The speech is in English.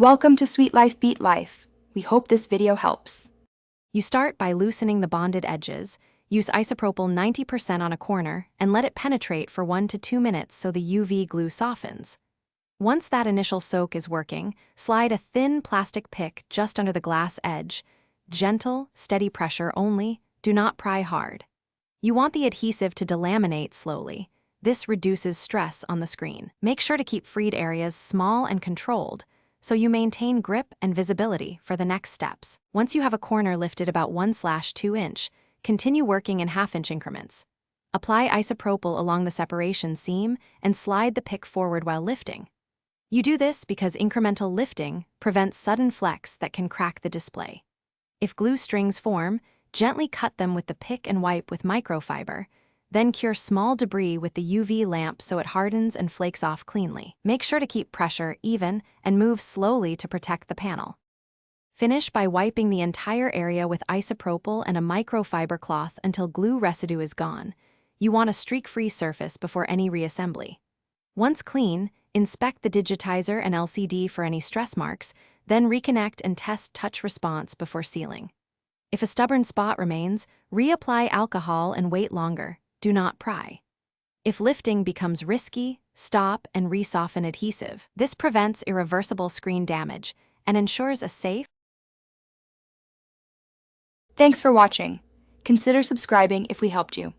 Welcome to Sweet Life Beat Life. We hope this video helps. You start by loosening the bonded edges. Use isopropyl 90% on a corner and let it penetrate for 1 to 2 minutes so the UV glue softens. Once that initial soak is working, slide a thin plastic pick just under the glass edge. Gentle, steady pressure only, do not pry hard. You want the adhesive to delaminate slowly. This reduces stress on the screen. Make sure to keep freed areas small and controlled, so you maintain grip and visibility for the next steps. Once you have a corner lifted about 1/2 inch, continue working in half-inch increments. Apply isopropyl along the separation seam and slide the pick forward while lifting. You do this because incremental lifting prevents sudden flex that can crack the display. If glue strings form, gently cut them with the pick and wipe with microfiber. Then cure small debris with the UV lamp so it hardens and flakes off cleanly. Make sure to keep pressure even and move slowly to protect the panel. Finish by wiping the entire area with isopropyl and a microfiber cloth until glue residue is gone. You want a streak-free surface before any reassembly. Once clean, inspect the digitizer and LCD for any stress marks, then reconnect and test touch response before sealing. If a stubborn spot remains, reapply alcohol and wait longer. Do not pry. If lifting becomes risky, stop and resoften adhesive. This prevents irreversible screen damage and ensures a safe. Thanks for watching. Consider subscribing if we helped you.